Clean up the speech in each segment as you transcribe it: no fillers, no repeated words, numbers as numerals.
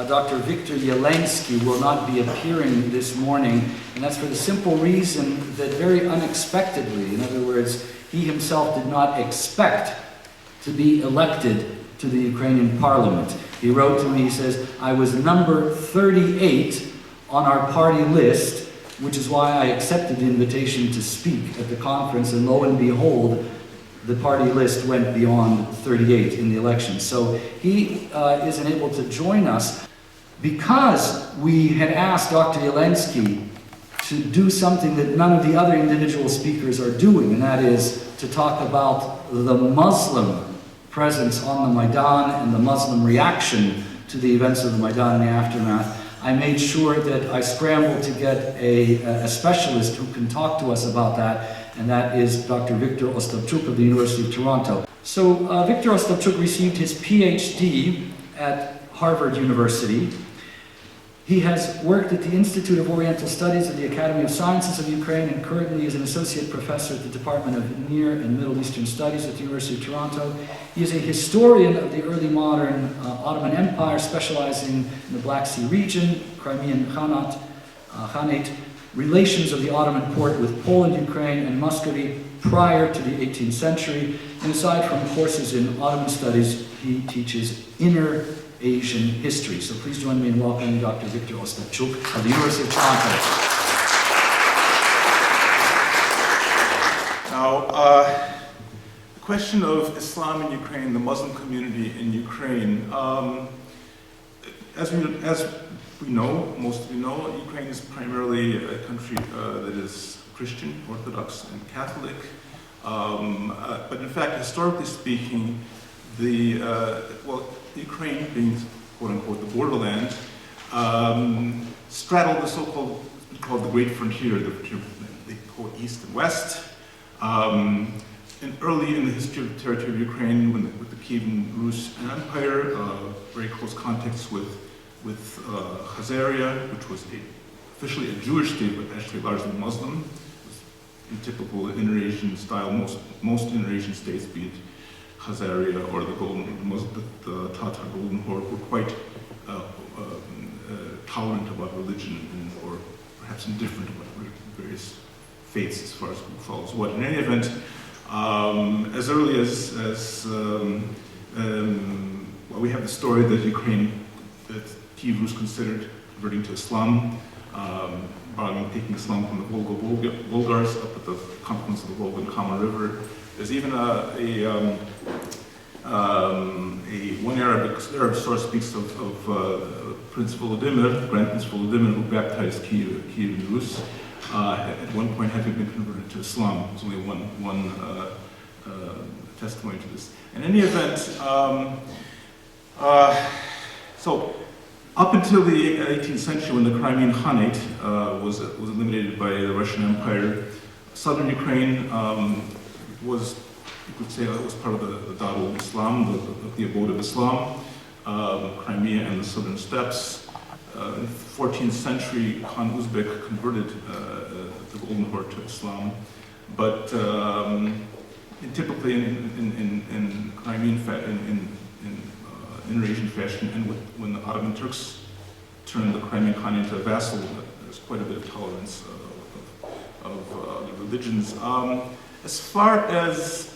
Dr. Viktor Yelensky will not be appearing this morning, and that's for the simple reason that very unexpectedly, in other words, he himself did not expect to be elected to the Ukrainian parliament. He wrote to me, he says, I was number 38 on our party list, which is why I accepted the invitation to speak at the conference, and lo and behold, the party list went beyond 38 in the election. So he isn't able to join us because we had asked Dr. Yelensky to do something that none of the other individual speakers are doing, and that is to talk about the Muslim presence on the Maidan and the Muslim reaction to the events of the Maidan and the aftermath. I made sure that I scrambled to get a specialist who can talk to us about that, and that is Dr. Viktor Ostapchuk of the University of Toronto. So Viktor Ostapchuk received his PhD at Harvard University. He has worked at the Institute of Oriental Studies of the Academy of Sciences of Ukraine and currently is an associate professor at the Department of Near and Middle Eastern Studies at the University of Toronto. He is a historian of the early modern Ottoman Empire, specializing in the Black Sea region, Crimean Khanate, relations of the Ottoman Porte with Poland, Ukraine, and Muscovy prior to the 18th century. And aside from courses in Ottoman studies, he teaches inner Asian history. So please join me in welcoming Dr. Viktor Ostapchuk of the University of Toronto. Now, the question of Islam in Ukraine, the Muslim community in Ukraine, as we know, most of you know, Ukraine is primarily a country that is Christian, Orthodox, and Catholic. But in fact, historically speaking, Ukraine, being quote-unquote the borderland, straddled the so-called the Great Frontier, they call it East and West. And early in the history of the territory of Ukraine, with the Kievan Rus Empire, very close contacts with Khazaria, which was officially a Jewish state, but actually largely Muslim. It was in typical inner-Asian style. Most inner-Asian states, be it Khazaria or the Tatar Golden Horde, were quite tolerant about religion, or perhaps indifferent about various faiths as far as who follows what. In any event, as early as we have the story that that Kiev Rus considered converting to Islam, taking Islam from the Bulgars up at the confluence of the Volga and Kama River. There's even one Arab source speaks of Prince Volodymyr, Grand Prince Volodymyr, who baptized Kiev Rus, at one point having been converted to Islam. There's only one testimony to this. In any event, so up until the 18th century, when the Crimean Khanate was eliminated by the Russian Empire, southern Ukraine was, you could say, it was part of the Darul Islam, the abode of Islam, Crimea and the southern steppes. In the 14th century, Khan Uzbek converted the Golden Horde to Islam, but typically in Crimean in Eurasian fashion, and when the Ottoman Turks turned the Crimean Khan into a vassal, there's quite a bit of tolerance of the religions. As far as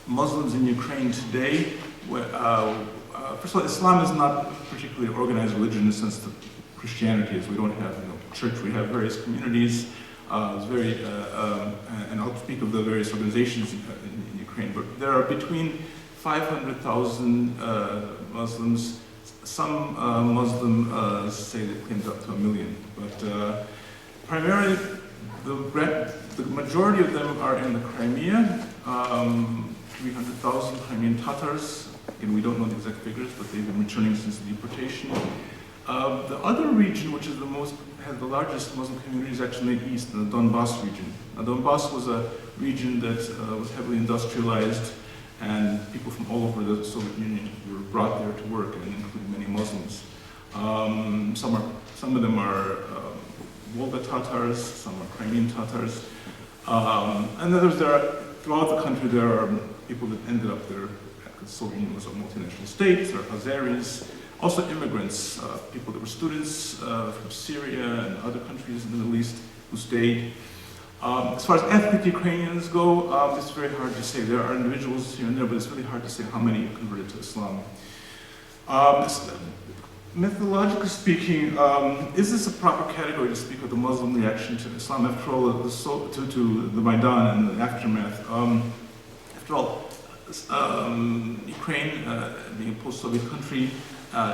Muslims in Ukraine today, first of all, Islam is not a particularly organized religion in the sense that Christianity is. We don't have church, we have various communities. And I'll speak of the various organizations in Ukraine, but there are between 500,000 Muslims. Some Muslims say they claimed up to 1 million, but primarily the majority of them are in the Crimea. 300,000 Crimean Tatars. Again, we don't know the exact figures, but they've been returning since the deportation. The other region, which is has the largest Muslim community, is actually in the east, in the Donbass region. Now, Donbass was a region that was heavily industrialized, and people from all over the Soviet Union were brought there to work, and including many Muslims. Some of them are Volga Tatars, some are Crimean Tatars, and others throughout the country there are people that ended up there. The Soviet Union was a multinational state. There are Azeris, Also immigrants, people that were students from Syria and other countries in the Middle East who stayed. As far as ethnic Ukrainians go, it's very hard to say. There are individuals here and there, but it's really hard to say how many converted to Islam. Mythologically speaking, is this a proper category to speak of the Muslim reaction to Islam? After all, to the Maidan and the aftermath. After all, Ukraine, being a post-Soviet country,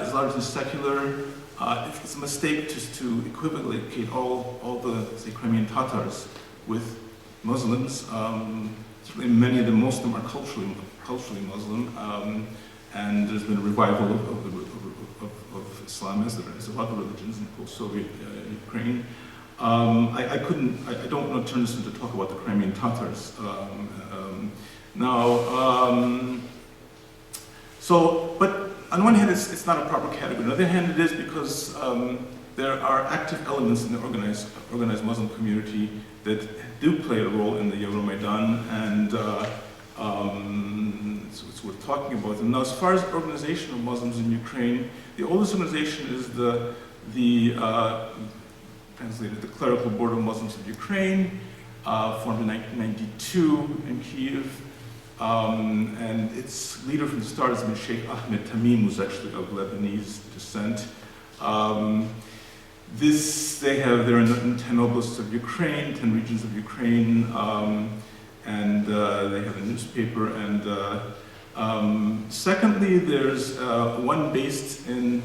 is largely secular. It's a mistake to equivocate all the, say, Crimean Tatars with Muslims. Certainly many of them, most of them are culturally Muslim, and there's been a revival of Islam as there is of other religions in post-Soviet Ukraine. I don't want to turn this into talk about the Crimean Tatars. But on one hand, it's not a proper category. On the other hand, it is because there are active elements in the organized Muslim community that do play a role in the EuroMaidan, and so it's worth talking about them. Now, as far as organization of Muslims in Ukraine, the oldest organization is translated the Clerical Board of Muslims of Ukraine, formed in 1992 in Kyiv. And its leader from the start has been Sheikh Ahmed Tamim, who's actually of Lebanese descent. They're in 10 oblasts of Ukraine, 10 regions of Ukraine, and they have a newspaper. And secondly, there's one based in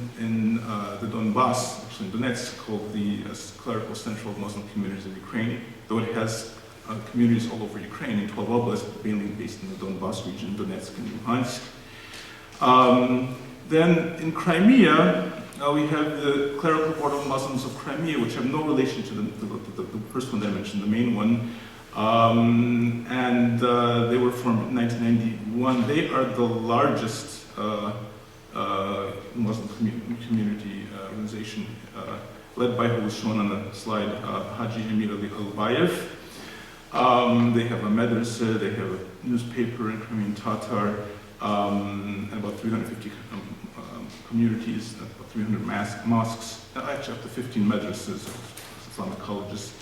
the Donbass, actually in Donetsk, called the Clerical Central of Muslim Communities of Ukraine, though it has communities all over Ukraine in 12 oblasts, mainly based in the Donbass region, Donetsk and Luhansk. Then in Crimea, we have the Clerical Board of Muslims of Crimea, which have no relation to the first one that I mentioned, the main one. They were formed in 1991. They are the largest Muslim community organization, led by, who was shown on the slide, Haji Emir Ali Albayev. They have a madrasa, they have a newspaper in Crimean Tatar, and about 350 communities, about 300 mosques, actually up to 15 madrasas, Islamic colleges.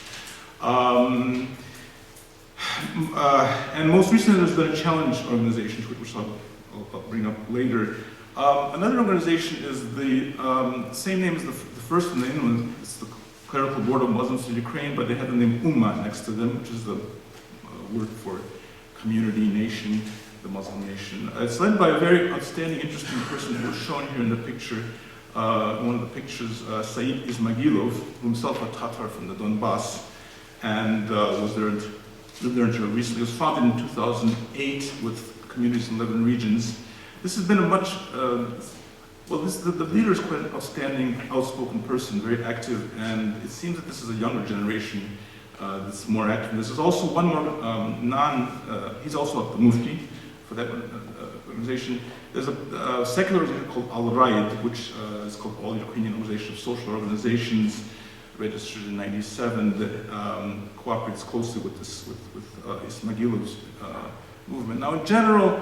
And most recently there's been a challenge organization, which I'll bring up later. Another organization is the same name as the first one, it's the Clerical Board of Muslims of Ukraine, but they have the name Ummah next to them, which is the word for community, nation, the Muslim nation. It's led by a very outstanding, interesting person who was shown here in the picture, one of the pictures, Said Ismagilov, himself a Tatar from the Donbass, and lived there until recently. It was founded in 2008 with communities in 11 regions. This has been a much, the leader is quite an outstanding, outspoken person, very active, and it seems that this is a younger generation that's more active. This is also one more he's also the Mufti for that organization. There's a secular organization called Al-Raid, which is called All Ukrainian Organization of Social Organizations, registered in '97, that cooperates closely with Ismagilov's movement. Now, in general,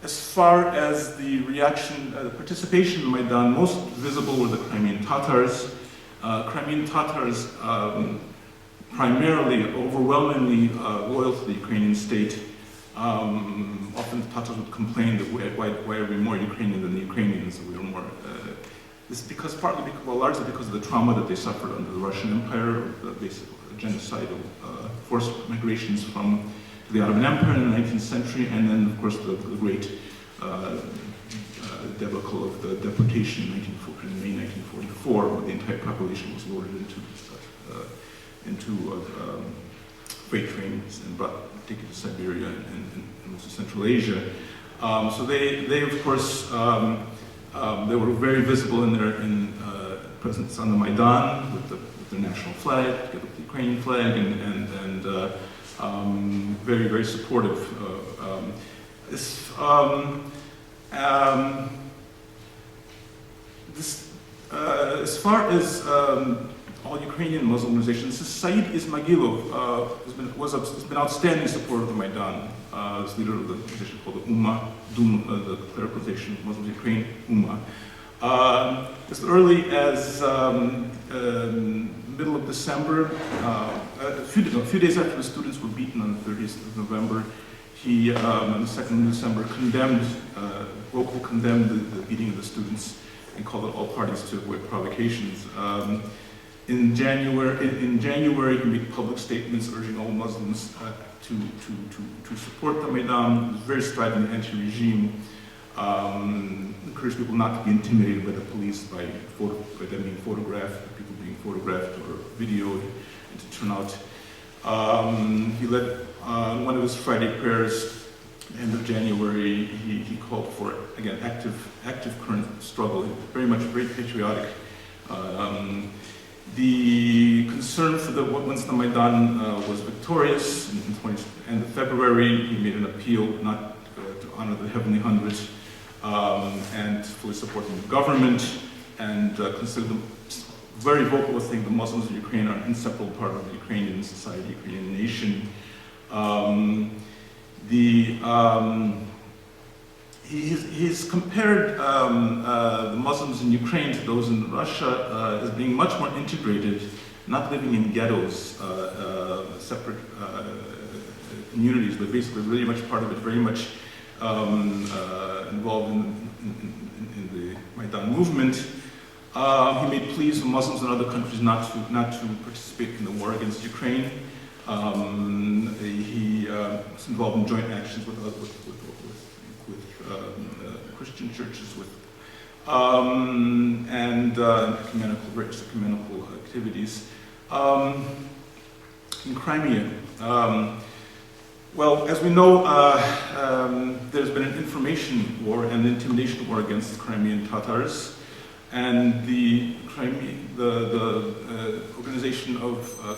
as far as the reaction, the participation in Maidan, most visible were the Crimean Tatars. Crimean Tatars, primarily, overwhelmingly loyal to the Ukrainian state. Often the Tatars would complain that why are we more Ukrainian than the Ukrainians? We were more. This is largely because of the trauma that they suffered under the Russian Empire, the basic genocidal forced migrations to the Ottoman Empire in the 19th century, and then, of course, the great debacle of the deportation in May 1944, where the entire population was loaded into freight trains and taken to Siberia and most of Central Asia. So they of course, they were very visible in their presence on the Maidan with their national flag, together with the Ukrainian flag, and very, very supportive. As far as all Ukrainian Muslim organizations, Said Ismagilov has been outstanding supporter of the Maidan. As leader of the organization called the Ummah, the clerical organization of Muslims of Ukraine, Ummah. As early as middle of December, a few days after the students were beaten on the 30th of November, he, on the 2nd of December, condemned the beating of the students and called on all parties to avoid provocations. In January, he made public statements urging all Muslims to support the Maidan. He was very strident anti-regime. Encouraged people not to be intimidated by the police by them being photographed, people being photographed or videoed, and to turn out. He led one of his Friday prayers at the end of January. He called for, again, active current struggle, very patriotic. The concern for once the Maidan was victorious in end of February, he made an appeal not to honor the Heavenly Hundred and fully supporting the government, and considered them very vocal saying the Muslims of Ukraine are an inseparable part of the Ukrainian society, Ukrainian nation. He's compared the Muslims in Ukraine to those in Russia as being much more integrated, not living in ghettos, separate communities, but basically really much part of it, very much involved in the Maidan movement. He made pleas for Muslims in other countries not to participate in the war against Ukraine. He was involved in joint actions with Christian churches, and various ecumenical activities. In Crimea, well, as we know, there's been an information war and an intimidation war against the Crimean Tatars, and the organization of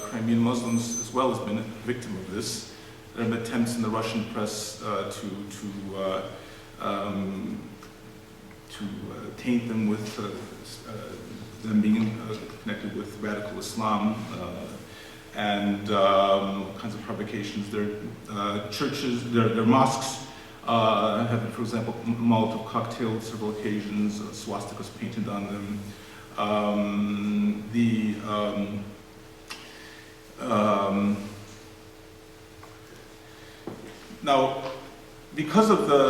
Crimean Muslims as well has been a victim of this. There have been attempts in the Russian press to taint them with them being connected with radical Islam and kinds of provocations. Their churches, their mosques have been, for example, Molotov cocktailed several occasions, swastikas painted on them. Now, because of the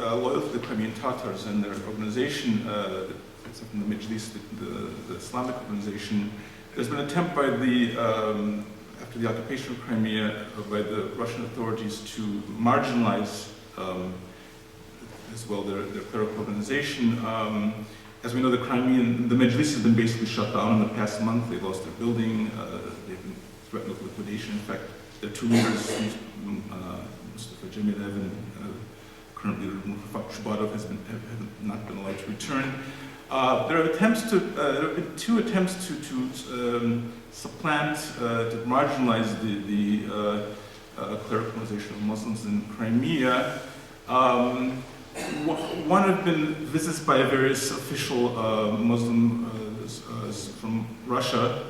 loyalty to the Crimean Tatars and their organization, from the Majlis, the Islamic organization, there's been an attempt by after the occupation of Crimea, by the Russian authorities to marginalize as well their clerical organization. As we know, the Majlis has been basically shut down in the past month. They lost their building. They've been threatened with liquidation. In fact, their two leaders, Mustafa Cemilev and currently Shubatov, have not been allowed to return. There have been two attempts to supplant, to marginalize the clericalization of Muslims in Crimea. One had been visits by various official Muslim from Russia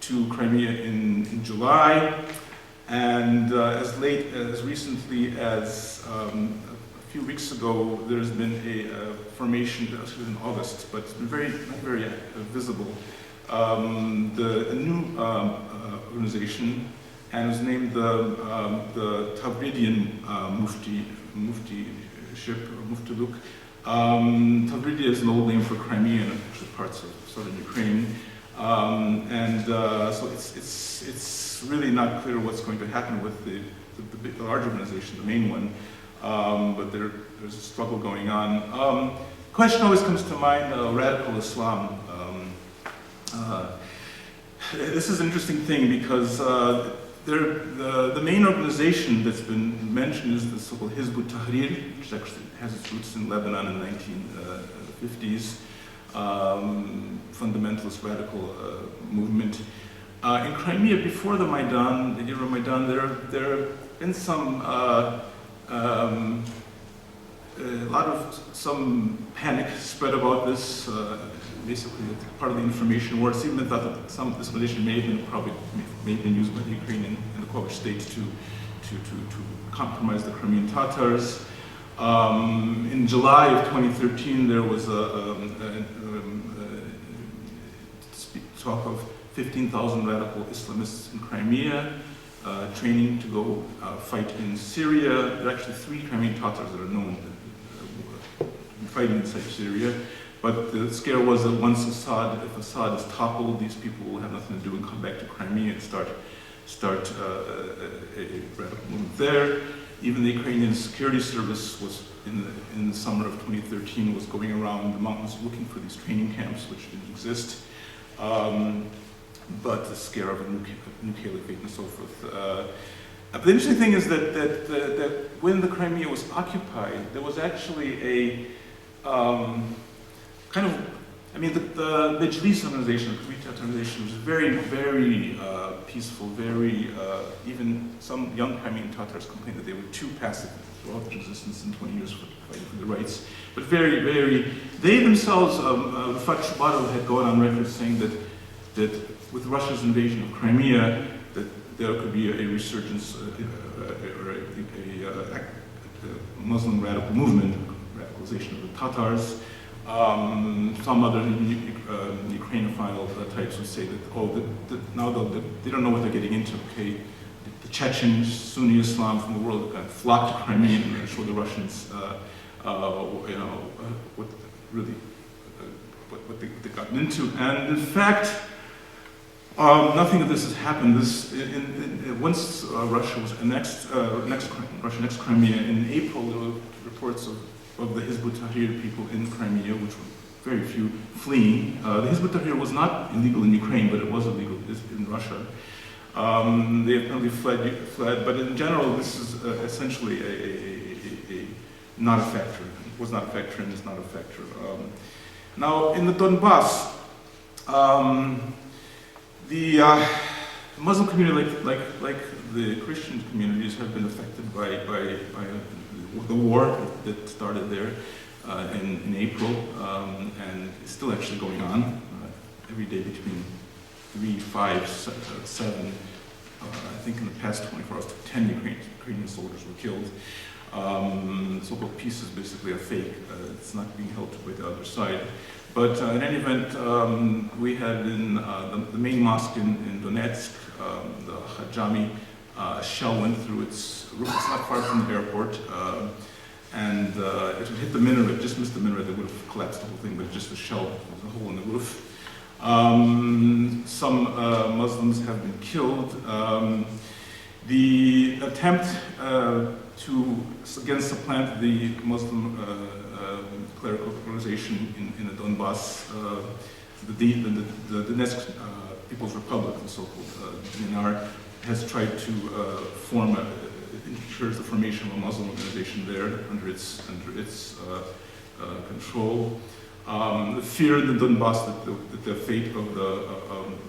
to Crimea in July, and as recently as a few weeks ago, there's been a formation in August, but it's been not very visible. A new organization, and it was named the Tavridian Mufti-ship, or Muftuluk. Tavridia is an old name for Crimea and actually parts of southern Ukraine. So it's really not clear what's going to happen with the large organization, the main one. But there's a struggle going on. Question always comes to mind, radical Islam. This is an interesting thing because the main organization that's been mentioned is the so-called Hizb ut-Tahrir, which actually has its roots in Lebanon in the 1950s, fundamentalist radical movement. In Crimea, before the Maidan, the EuroMaidan, there have been some some panic spread about this. Basically, part of the information war. It's even thought that some of this information may have been used by the Ukrainian and the Polish states to compromise the Crimean Tatars. In July of 2013, there was talk of 15,000 radical Islamists in Crimea training to go fight in Syria. There are actually 3 Crimean Tatars that are known to be fighting inside Syria. But the scare was that once if Assad is toppled, these people will have nothing to do and come back to Crimea and start a radical movement there. Even the Ukrainian security service was in the summer of 2013 was going around the mountains looking for these training camps, which didn't exist. But the scare of a new caliphate and so forth. But the interesting thing is that when the Crimea was occupied, there was actually a kind of, I mean, the Majlis organization, the Community organization, was very, very peaceful, very, even some young Crimean Tatars complained that they were too passive throughout their existence in 20 years fighting for the rights. But very, very, they themselves, Rafat Shubatov had gone on record saying that with Russia's invasion of Crimea, that there could be a resurgence or a Muslim radical movement, radicalization of the Tatars. Some other Ukrainophile types would say that, now they don't know what they're getting into, okay? The Chechens, Sunni Islam from the world kind of flock to Crimea and show the Russians, what really, what they've gotten into. And in fact, nothing of this has happened. Once Russia was annexed Crimea in April, there were reports of the Hizb ut-Tahrir people in Crimea, which were very few, fleeing. The Hizb ut-Tahrir was not illegal in Ukraine, but it was illegal in Russia. They apparently fled, but in general, this is essentially not a factor. It was not a factor and is not a factor. Now, in the Donbass, the Muslim community, like the Christian communities, have been affected by the war that started there in April, and is still actually going on every day between 3, 5, 7. I think in the past 24 hours, 10 Ukrainian soldiers were killed. So-called peace is basically a fake. It's not being held by the other side. But in any event, we had in the main mosque in Donetsk, the Hajami, a shell went through its roof. It's not far from the airport. And it hit the minaret, just missed the minaret, it would have collapsed the whole thing, but just a shell, there's a hole in the roof. Some Muslims have been killed. The attempt to again supplant the Muslim clerical organization in the Donbass, the Donetsk People's Republic, the so-called DNR, has tried to ensures the formation of a Muslim organization there under its control. The fear in the Donbass that the fate of the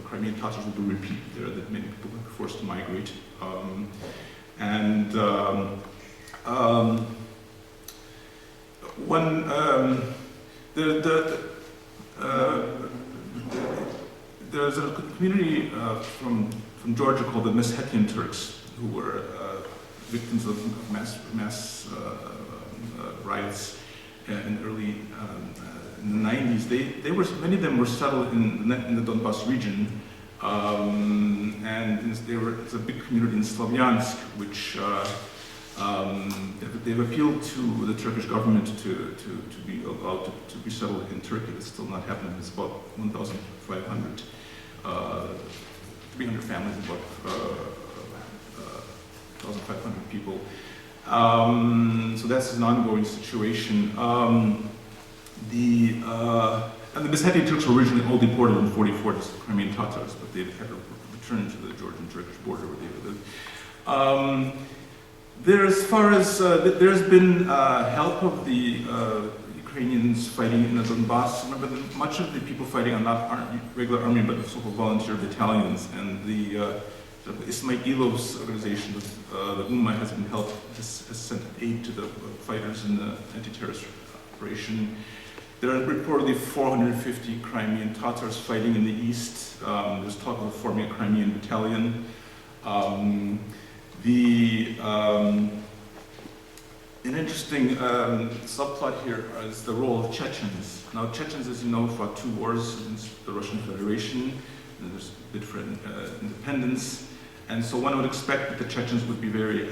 Crimean Tatars will be repeated there, that many people will be forced to migrate. There's a community from Georgia called the Meshetian Turks, who were victims of mass riots in early in the 90s. Many of them were settled in the Donbass region, and it's a big community in Slavyansk, which they've appealed to the Turkish government to be allowed to be settled in Turkey. That's still not happening. It's about 1,500, 300 families, about 1,500 people. So that's an ongoing situation. And the Meshetian Turks were originally all deported in 1944 as Crimean Tatars, but they had to return to the Georgian-Turkish border where they lived. There's been help of the Ukrainians fighting in the Donbass. Remember, much of the people fighting are not regular army, but so-called volunteer battalions. And the Ismailov's organization, the Ummah, has sent aid to the fighters in the anti-terrorist operation. There are reportedly 450 Crimean Tatars fighting in the east. There's talk of forming a Crimean battalion. An interesting subplot here is the role of Chechens. Now, Chechens, as you know, fought 2 wars against the Russian Federation, and there's a bid for independence, and so one would expect that the Chechens would be very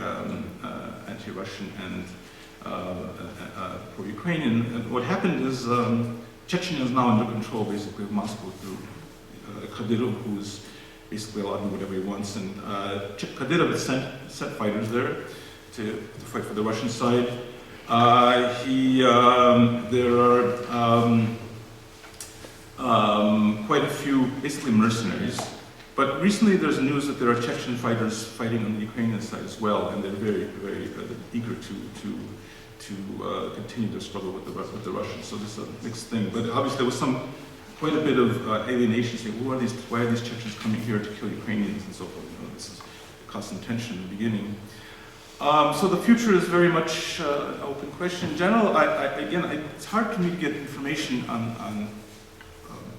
anti-Russian and pro-Ukrainian. And what happened is Chechnya is now under control, basically, of Moscow through Kadyrov, who's basically allowed to do whatever he wants, and Kadyrov has sent fighters there to fight for the Russian side. There are quite a few, basically mercenaries. But recently there's news that there are Chechen fighters fighting on the Ukrainian side as well, and they're very, very eager to continue their struggle with the Russians. So this is a mixed thing. But obviously there was quite a bit of alienation, saying, why are these Chechens coming here to kill Ukrainians and so forth? This is constant tension in the beginning. So the future is very much an open question. In general, it's hard for me to get information on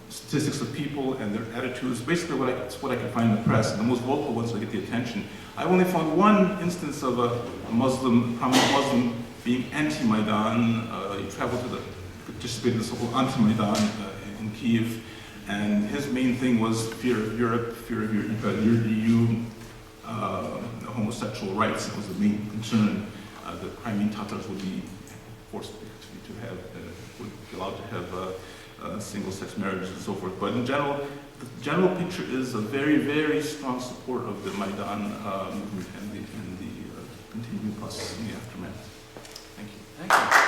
statistics of people and their attitudes. Basically, what I can find in the press, and the most vocal ones that get the attention. I only found one instance of a prominent Muslim being anti-Maidan. He traveled participated in the so-called anti-Maidan in Kiev, and his main thing was fear of Europe, fear of your EU. Homosexual rights, that was the main concern. The Crimean Tatars would be forced to have, would be allowed to have single-sex marriages and so forth. But in general, the general picture is a very, very strong support of the Maidan movement and the continuing process in the aftermath. Thank you. Thank you.